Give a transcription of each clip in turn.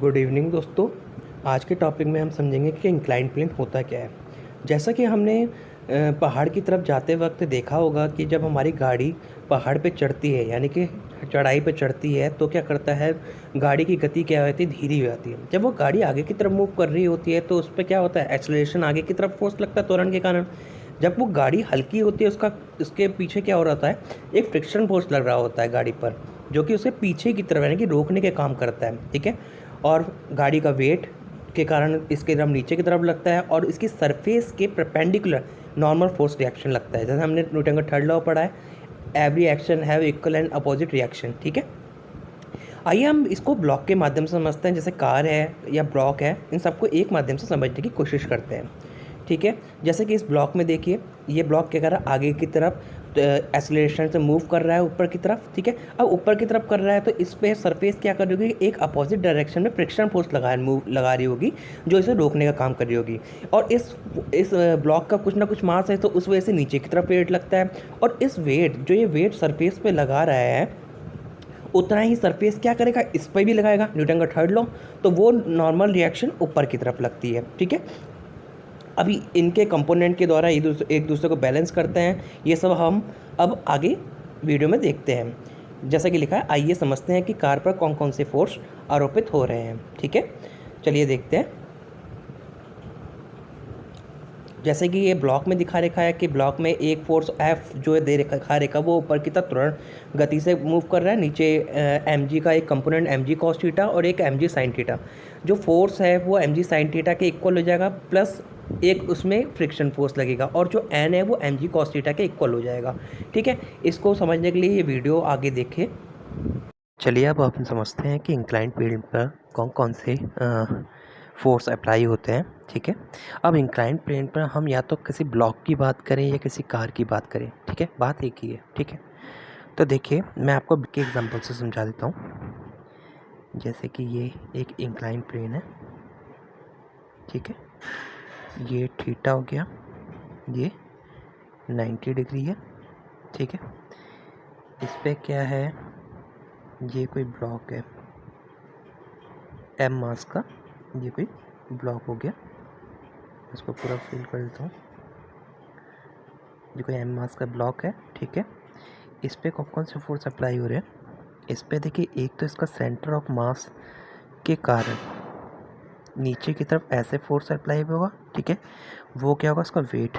Good evening दोस्तों। आज के टॉपिक में हम समझेंगे कि इंक्लाइन प्लेन होता क्या है। जैसा कि हमने पहाड़ की तरफ जाते वक्त देखा होगा कि जब हमारी गाड़ी पहाड़ पे चढ़ती है यानी कि चढ़ाई पे चढ़ती है तो क्या करता है, गाड़ी की गति क्या होती है, धीरे हो जाती है। जब वो गाड़ी आगे की तरफ मूव कर रही होती है तो उस पर क्या होता है, एक्सेलरेशन, आगे की तरफ फोर्स लगता है त्वरण के कारण। जब वो गाड़ी हल्की होती है उसके पीछे क्या हो रहा होता है, एक फ्रिक्शन फोर्स लग रहा होता है गाड़ी पर, जो कि उसे पीछे की तरफ यानी कि रोकने के काम करता है। ठीक है। और गाड़ी का वेट के कारण इसके तरफ नीचे की तरफ लगता है और इसकी सरफेस के परपेंडिकुलर नॉर्मल फोर्स रिएक्शन लगता है। जैसे हमने न्यूटन का थर्ड लॉ पढ़ा है, every action have equal and opposite reaction. ठीक है। आइए हम इसको ब्लॉक के माध्यम से समझते हैं। जैसे कार है या ब्लॉक है, इन सबको एक माध्यम से समझने की कोशिश करते हैं। ठीक है। जैसे कि इस ब्लॉक में देखिए, ये ब्लॉक क्या कर रहा है, आगे की तरफ एक्सेलरेशन से मूव कर रहा है ऊपर की तरफ। ठीक है। अब ऊपर की तरफ कर रहा है तो इस पे सरफेस क्या कर रही होगी, एक अपोजिट डायरेक्शन में फ्रिक्शन फोर्स लगा रही होगी, जो इसे रोकने का काम कर रही होगी। और इस ब्लॉक का कुछ ना कुछ मास है तो उस वजह से नीचे की तरफ वेट लगता है। और इस वेट जो ये वेट सरफेस पे लगा रहा है, उतना ही सरफेस क्या करेगा, इस पर भी लगाएगा, न्यूटन का थर्ड लॉ। तो वो नॉर्मल रिएक्शन ऊपर की तरफ लगती है। ठीक है। अभी इनके कंपोनेंट के द्वारा एक दूसरे को बैलेंस करते हैं। ये सब हम अब आगे वीडियो में देखते हैं। जैसा कि लिखा है, आइए समझते हैं कि कार पर कौन कौन से फोर्स आरोपित हो रहे हैं। ठीक है, चलिए देखते हैं। जैसे कि ये ब्लॉक में दिखा रखा है कि ब्लॉक में एक फोर्स एफ जो है दे रखा रेखा, वो ऊपर की तरफ तुरंत गति से मूव कर रहा है। नीचे एम जी का एक component M G cos theta और एक एम जी साइन थीटा। जो फोर्स है वो एम जी साइन थीटा के इक्वल हो जाएगा, प्लस एक उसमें फ्रिक्शन फोर्स लगेगा, और जो एन है वो एम जी कॉस थीटा के इक्वल हो जाएगा। ठीक है। इसको समझने के लिए ये वीडियो आगे देखें। चलिए अब अपन समझते हैं कि इंक्लाइंड प्लेन पर कौन कौन से फोर्स अप्लाई होते हैं। ठीक है। अब इंक्लाइंड प्लेन पर हम या तो किसी ब्लॉक की बात करें या किसी कार की बात करें, ठीक है, बात एक ही है। ठीक है। तो देखिए, मैं आपको के एग्जांपल से समझा देता हूँ। जैसे कि ये एक इंक्लाइंड प्लेन है। ठीक है। ये थीटा हो गया, ये 90 डिग्री है। ठीक है। इस पर क्या है, ये कोई ब्लॉक है एम मास का, ये कोई ब्लॉक हो गया। इसको पूरा फिल कर देता हूँ। ये कोई एम मास का ब्लॉक है। ठीक है। इस पे कौन कौन से फोर्स अप्लाई हो रहे हैं, इस पे देखिए, एक तो इसका सेंटर ऑफ मास के कारण नीचे की तरफ ऐसे फोर्स अप्लाई होगा। ठीक है। वो क्या होगा, इसका वेट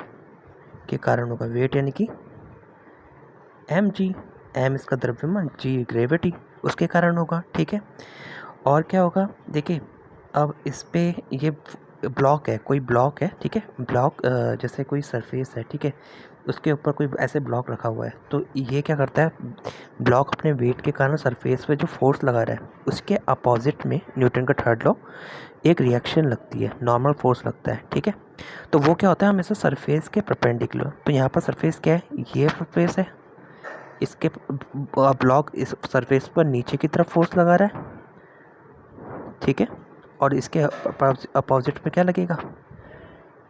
के कारण होगा। वेट यानी कि एम जी, एम इसका द्रव्यमान, जी ग्रेविटी, उसके कारण होगा। ठीक है। और क्या होगा, देखिए, अब इस पे ये ब्लॉक है, कोई ब्लॉक है। ठीक है। ब्लॉक जैसे कोई सरफेस है, ठीक है, उसके ऊपर कोई ऐसे ब्लॉक रखा हुआ है, तो ये क्या करता है, ब्लॉक अपने वेट के कारण सरफेस पे जो फोर्स लगा रहा है उसके अपोजिट में न्यूटन का थर्ड लॉ एक रिएक्शन लगती है, नॉर्मल फोर्स लगता है। ठीक है। तो वो क्या होता है, हमेशा सरफेस के परपेंडिकुलर। तो यहाँ पर सरफेस क्या है, ये सरफेस है, इसके ब्लॉक इस सरफेस पर नीचे की तरफ फोर्स लगा रहा है। ठीक है। और इसके अपोजिट में क्या लगेगा,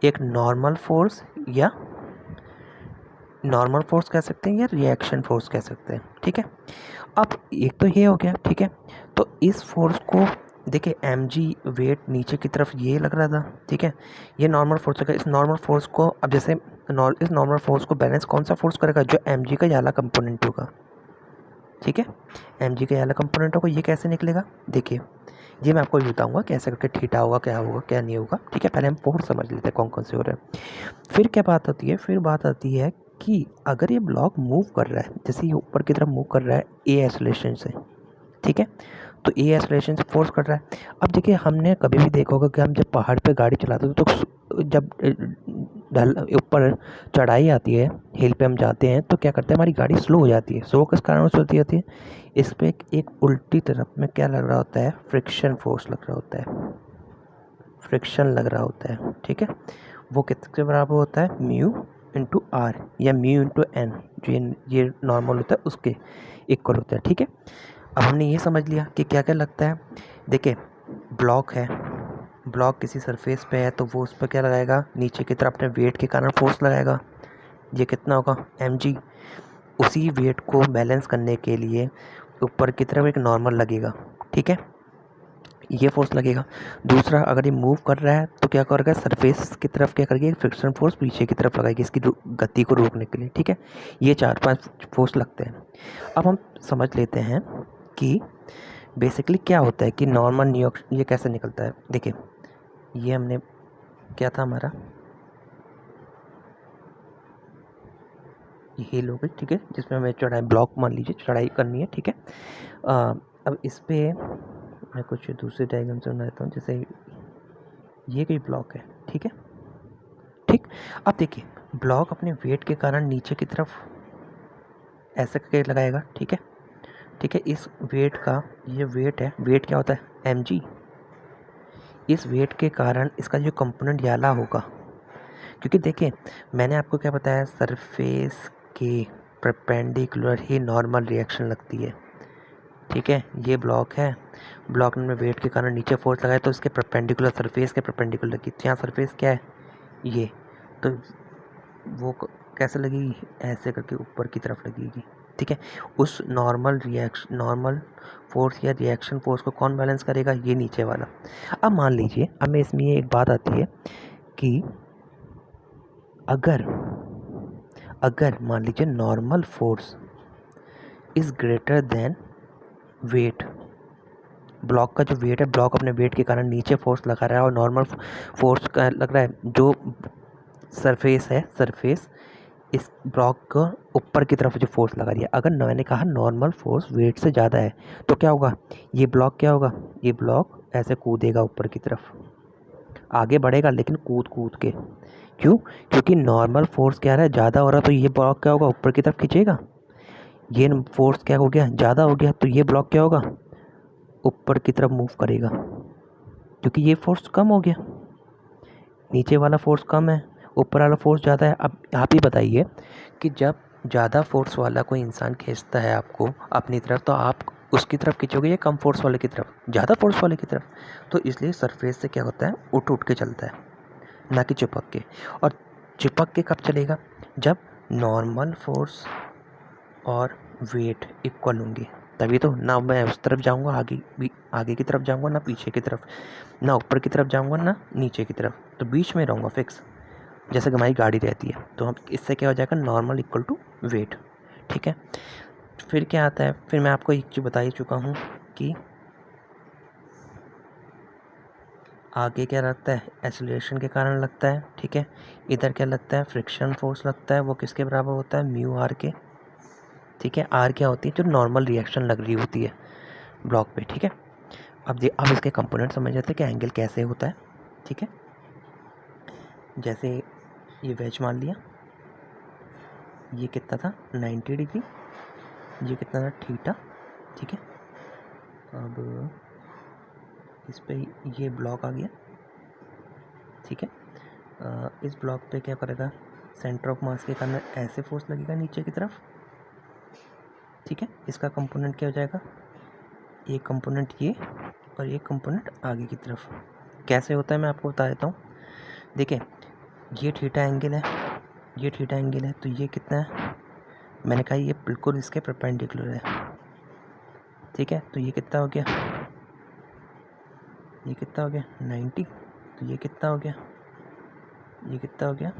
एक नॉर्मल फोर्स, या नॉर्मल फोर्स कह सकते हैं या रिएक्शन फोर्स कह सकते हैं। ठीक है। अब एक तो ये हो गया। ठीक है। तो इस फोर्स को देखिए, एम जी वेट नीचे की तरफ ये लग रहा था। ठीक है। ये नॉर्मल फोर्स होगा। इस नॉर्मल फोर्स को अब जैसे इस नॉर्मल फोर्स को बैलेंस कौन सा फोर्स करेगा, जो एम जी का याला कंपोनेंट होगा। ठीक है। एम जी का याला कंपोनेंट होगा। ये कैसे निकलेगा, देखिए, ये मैं आपको बताऊंगा कैसे करके थीटा होगा, क्या होगा क्या नहीं होगा। ठीक है। पहले हम फोर्स समझ लेते हैं कौन कौन से हो रहे हैं। फिर क्या बात होती है, फिर बात आती है कि अगर ये ब्लॉक मूव कर रहा है, जैसे ये ऊपर की तरफ मूव कर रहा है ए एक्सेलरेशन से, ठीक है, तो ए एक्सेलरेशन से फोर्स कर रहा है। अब देखिए, हमने कभी भी देखा होगा कि हम जब पहाड़ पे गाड़ी चलाते हैं तो जब ढल ऊपर चढ़ाई आती है, हिल पे हम जाते हैं, तो क्या करते हैं, हमारी गाड़ी स्लो हो जाती है। स्लो किस कारण से होती है, इस पर एक उल्टी तरफ में क्या लग रहा होता है, फ्रिक्शन फोर्स लग रहा होता है, फ्रिक्शन लग रहा होता है। ठीक है। वो किसके बराबर होता है, म्यू इंटू आर या म्यू इंटू एन, जो ये नॉर्मल होता है उसके इक्वल होता है। ठीक है। अब हमने ये समझ लिया कि क्या क्या लगता है। देखिए, ब्लॉक है, ब्लॉक किसी सरफेस पे है तो वो उस पर क्या लगाएगा, नीचे की तरफ अपने वेट के कारण फोर्स लगाएगा। ये कितना होगा, एम जी। उसी वेट को बैलेंस करने के लिए ऊपर की तरफ एक नॉर्मल लगेगा। ठीक है। ये फोर्स लगेगा। दूसरा, अगर ये मूव कर रहा है तो क्या करेगा, सरफेस की तरफ क्या करेगी, फ्रिक्शन फोर्स पीछे की तरफ लगाएगी इसकी गति को रोकने के लिए, ठीक है। ये 4-5 फोर्स लगते हैं। अब हम समझ लेते हैं कि बेसिकली क्या होता है कि नॉर्मल न्यूयॉर्क ये कैसे निकलता है। देखिए, ये हमने क्या था हमारा, ये हिल हो गई, ठीक है, जिसमें हमें चढ़ाई ब्लॉक मान लीजिए चढ़ाई करनी है, ठीक है। अब इस पर मैं कुछ दूसरे डायग्राम से बना देता हूँ। जैसे ये कोई ब्लॉक है, ठीक है, ठीक। अब देखिए, ब्लॉक अपने वेट के कारण नीचे की तरफ ऐसे करके लगाएगा, ठीक है, ठीक है। इस वेट का, ये वेट है, वेट क्या होता है, mg। इस वेट के कारण इसका जो कंपोनेंट याला होगा, क्योंकि देखिए मैंने आपको क्या बताया, सरफेस के परपेंडिकुलर ही नॉर्मल रिएक्शन लगती है, ठीक है। ये ब्लॉक है, ब्लॉक में वेट के कारण नीचे फोर्स लगाए तो इसके परपेंडिकुलर, सरफेस के परपेंडिकुलर लगी। तो यहाँ सरफेस क्या है, ये, तो वो कैसे लगेगी, ऐसे करके ऊपर की तरफ लगेगी, ठीक है। उस नॉर्मल फोर्स या रिएक्शन फोर्स को कौन बैलेंस करेगा, ये नीचे वाला। अब मान लीजिए, अब मैं इसमें ये एक बात आती है कि अगर मान लीजिए normal force is greater than weight, block का जो वेट है, ब्लॉक अपने वेट के कारण नीचे फोर्स लगा रहा है और नॉर्मल फोर्स का लग रहा है जो सरफेस है, सरफेस इस ब्लॉक को ऊपर की तरफ जो फोर्स लगा रही है। अगर मैंने कहा नॉर्मल फोर्स वेट से ज़्यादा है तो क्या होगा, ये ब्लॉक क्या होगा, ये ब्लॉक ऐसे कूदेगा ऊपर की तरफ, आगे बढ़ेगा लेकिन कूद के। क्यों, क्योंकि नॉर्मल फोर्स क्या है, ज़्यादा हो रहा, तो ये ब्लॉक क्या होगा, ऊपर की तरफ खींचेगा। ये फोर्स क्या हो गया, ज़्यादा हो गया, तो ये ब्लॉक क्या होगा, ऊपर की तरफ मूव करेगा, क्योंकि ये फोर्स कम हो गया, नीचे वाला फोर्स कम है, ऊपर वाला फोर्स ज़्यादा है। अब आप ही बताइए कि जब ज़्यादा फोर्स वाला कोई इंसान खींचता है आपको अपनी तरफ, तो आप उसकी तरफ खींचोगे या कम फोर्स वाले की तरफ, ज़्यादा फोर्स वाले की तरफ। तो इसलिए सरफेस से क्या होता है, उठ के चलता है, ना कि चिपक के। और चिपक के कब चलेगा, जब नॉर्मल फोर्स और वेट इक्वल होंगे, तभी तो। ना मैं उस तरफ जाऊंगा, आगे की तरफ जाऊंगा, ना पीछे की तरफ, ना ऊपर की तरफ जाऊंगा, ना नीचे की तरफ, तो बीच में रहूँगा फिक्स, जैसे कि हमारी गाड़ी रहती है। तो हम इससे क्या हो जाएगा, नॉर्मल इक्वल टू वेट, ठीक है। फिर क्या आता है, फिर मैं आपको एक चीज़ बता ही चुका हूँ कि आगे क्या लगता है, एक्सीलरेशन के कारण लगता है, ठीक है। इधर क्या लगता है, फ्रिक्शन फोर्स लगता है, वो किसके बराबर होता है, म्यू आर के, ठीक है। आर क्या होती है, जो नॉर्मल रिएक्शन लग रही होती है ब्लॉक पे, ठीक है। अब इसके कंपोनेंट समझ जाते हैं कि एंगल कैसे होता है, ठीक है। जैसे ये वेज मान लिया, ये कितना था, 90 डिग्री, ये कितना था, थीटा, ठीक है। अब इस पे ये ब्लॉक आ गया, ठीक है। इस ब्लॉक पे क्या करेगा, सेंटर ऑफ मास के कारण ऐसे फोर्स लगेगा नीचे की तरफ, ठीक है। इसका कंपोनेंट क्या हो जाएगा, एक कंपोनेंट ये और एक कंपोनेंट आगे की तरफ। कैसे होता है मैं आपको बता देता हूँ। देखिए, ये थीटा एंगल है, ये थीटा एंगल है, तो ये कितना है, मैंने कहा ये बिल्कुल इसके परपेंडिकुलर है, ठीक है। तो ये कितना हो गया, ये कितना हो गया, 90। तो ये कितना हो गया, ये कितना हो गया,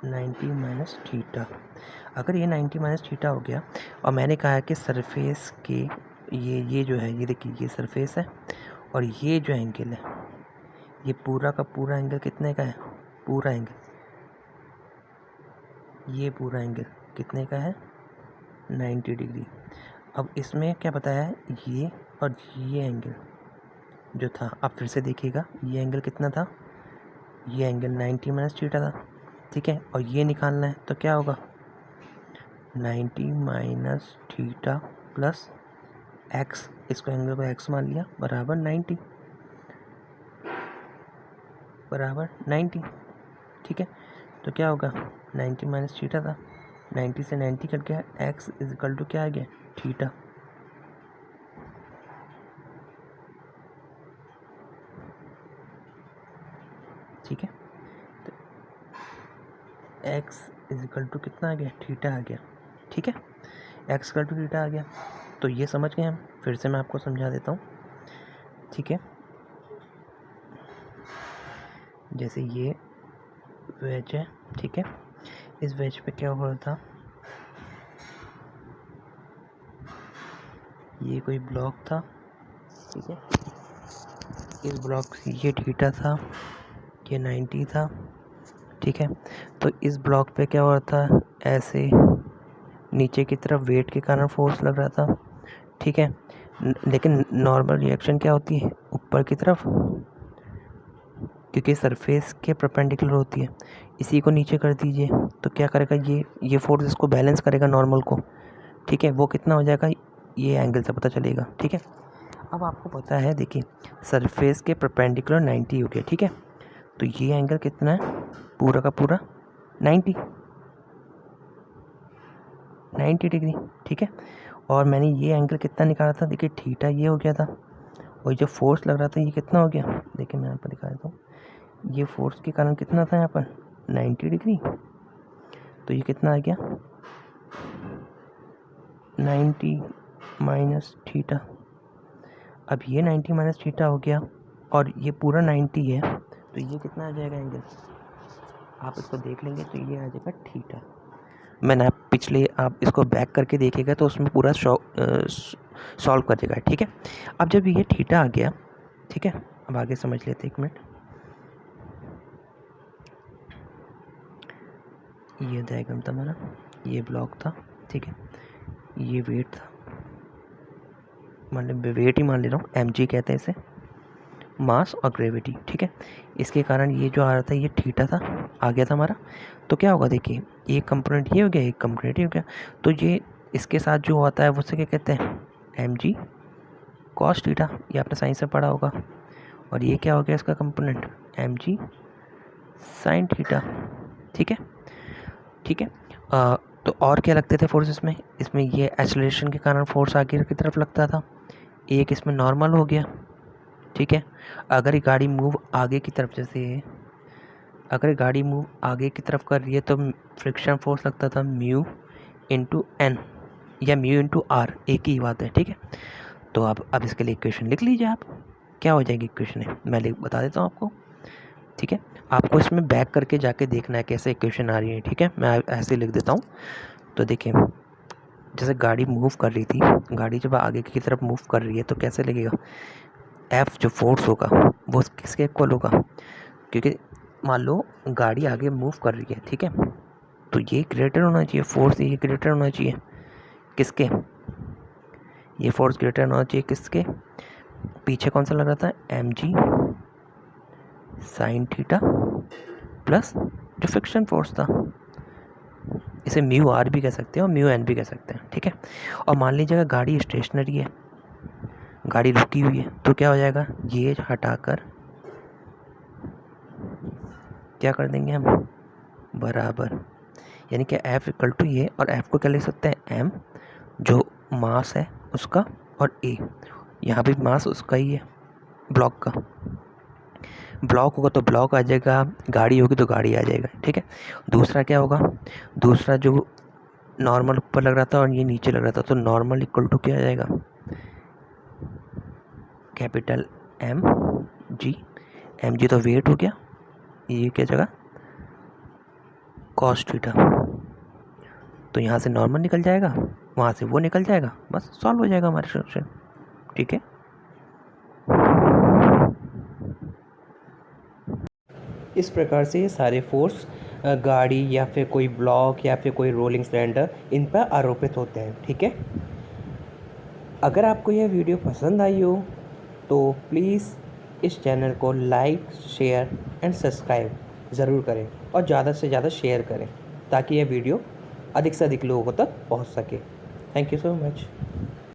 90 माइनस थीटा। अगर ये 90 माइनस थीटा हो गया, और मैंने कहा है कि सरफेस के ये जो है, ये देखिए ये सरफेस है, और ये जो एंगल है, ये पूरा का पूरा एंगल कितने का है, पूरा एंगल, ये पूरा एंगल कितने का है, 90 डिग्री। अब इसमें क्या बताया है, ये और ये एंगल जो था, आप फिर से देखिएगा, ये एंगल कितना था, ये एंगल 90 माइनस थीटा था, ठीक है। और ये निकालना है तो क्या होगा, 90 माइनस थीटा प्लस एक्स, इसको एंगल को एक्स मान लिया, बराबर 90, बराबर 90, ठीक है। तो क्या होगा, 90 माइनस थीटा था, 90 से 90 कट गया, एक्स इज इक्वल टू क्या आ गया, थीटा, ठीक है। तो एक्स इज इक्वल टू कितना आ गया, थीटा आ गया, ठीक है। एक्स इक्वल टू थीटा आ गया, तो ये समझ गए हम। फिर से मैं आपको समझा देता हूँ। ठीक है। जैसे ये वेज है, ठीक है। इस वेज पे क्या हो रहा था, ये कोई ब्लॉक था, ठीक है। इस ब्लॉक से ये थीटा था, ये 90 था, ठीक है। तो इस ब्लॉक पे क्या हो रहा था, ऐसे नीचे की तरफ वेट के कारण फोर्स लग रहा था, ठीक है। लेकिन नॉर्मल रिएक्शन क्या होती है, ऊपर की तरफ, क्योंकि सरफेस के परपेंडिकुलर होती है। इसी को नीचे कर दीजिए तो क्या करेगा, ये फोर्स इसको बैलेंस करेगा नॉर्मल को, ठीक है। वो कितना हो जाएगा, ये एंगल से पता चलेगा, ठीक है। अब आपको पता है, देखिए सरफेस के परपेंडिकुलर 90 हो गया, ठीक है। तो ये एंगल कितना है, पूरा का पूरा 90 डिग्री, ठीक है। और मैंने ये एंगल कितना निकाला था, देखिए थीटा ये हो गया था, और जो फोर्स लग रहा था ये कितना हो गया, देखिए मैं यहाँ पर दिखा देता हूँ। ये फोर्स के कारण कितना था यहाँ पर 90 डिग्री, तो ये कितना आ गया 90 माइनस थीटा। अब ये 90 माइनस थीटा हो गया और ये पूरा 90 है, तो ये कितना आ जाएगा एंगल, आप इसको देख लेंगे तो ये आ जाएगा थीटा। मैंने आप पिछले आप इसको बैक करके देखिएगा तो उसमें पूरा सॉल्व कर देगा, ठीक है। अब जब ये थीटा आ गया, ठीक है, अब आगे समझ लेते हैं, एक मिनट। ये डायग्राम था हमारा, ये ब्लॉक था, ठीक है, ये वेट था, मतलब वेट ही मान ले रहा हूँ, mg कहते हैं इसे, मास और ग्रेविटी, ठीक है। इसके कारण ये जो आ रहा था ये थीटा था, आ गया था हमारा। तो क्या होगा, देखिए एक कंपोनेंट ये हो गया, एक कंपोनेंट ये हो गया, तो ये इसके साथ जो होता है वो से क्या कहते हैं, mg cos थीटा, ये आपने साइंस से पढ़ा होगा। और ये क्या हो गया इसका कंपोनेंट, mg sin थीटा, ठीक है, ठीक है। तो और क्या लगते थे फोर्स इसमें ये एक्सेलरेशन के कारण फोर्स आगे की तरफ लगता था, एक इसमें नॉर्मल हो गया, ठीक है। अगर गाड़ी मूव आगे की तरफ, जैसे अगर गाड़ी मूव आगे की तरफ कर रही है तो फ्रिक्शन फोर्स लगता था म्यू इंटू एन या म्यू इंटू आर, एक ही बात है, ठीक है। तो अब इसके लिए इक्वेशन लिख लीजिए आप, क्या हो जाएगी इक्वेशन, मैं बता देता हूँ आपको, ठीक है। आपको इसमें बैक करके जाके देखना है कैसे इक्वेशन आ रही है, ठीक है। मैं ऐसे लिख देता हूँ। तो देखिए जैसे गाड़ी मूव कर रही थी, गाड़ी जब आगे की तरफ मूव कर रही है तो कैसे लगेगा, एफ जो फोर्स होगा वो किसके इक्वल होगा, क्योंकि मान लो गाड़ी आगे मूव कर रही है, ठीक है, तो ये ग्रेटर होना चाहिए, फोर्स ये ग्रेटर होना चाहिए किसके, ये फोर्स ग्रेटर होना चाहिए किसके, पीछे कौन सा लग रहा था, mg sin थीटा प्लस जो फ्रिक्शन फोर्स था, इसे म्यू आर भी कह सकते हैं और म्यू एन भी कह सकते हैं, ठीक है। और मान लीजिएगा गाड़ी स्टेशनरी है, गाड़ी रुकी हुई है, तो क्या हो जाएगा, ये हटाकर क्या कर देंगे हम, बराबर, यानी कि F इक्वल टू ये, और F को क्या लिख सकते हैं, m जो मास है उसका, और a यहाँ भी मास उसका ही है, ब्लॉक का, ब्लॉक होगा तो ब्लॉक आ जाएगा, गाड़ी होगी तो गाड़ी आ जाएगा, ठीक है। दूसरा क्या होगा, दूसरा जो नॉर्मल ऊपर लग रहा था और ये नीचे लग रहा था, तो नॉर्मल इक्वल टू क्या आ जाएगा, कैपिटल एम जी तो वेट हो गया, ये क्या जगह कॉस थीटा, तो यहाँ से नॉर्मल निकल जाएगा, वहाँ से वो निकल जाएगा, बस सॉल्व हो जाएगा हमारा सॉल्यूशन, ठीक है। इस प्रकार से ये सारे फोर्स गाड़ी या फिर कोई ब्लॉक या फिर कोई रोलिंग सिलेंडर इन पर आरोपित होते हैं, ठीक है। अगर आपको यह वीडियो पसंद आई हो तो प्लीज़ इस चैनल को लाइक, शेयर एंड सब्सक्राइब ज़रूर करें और ज़्यादा से ज़्यादा शेयर करें ताकि यह वीडियो अधिक से अधिक लोगों तक पहुंच सके। Thank you so much.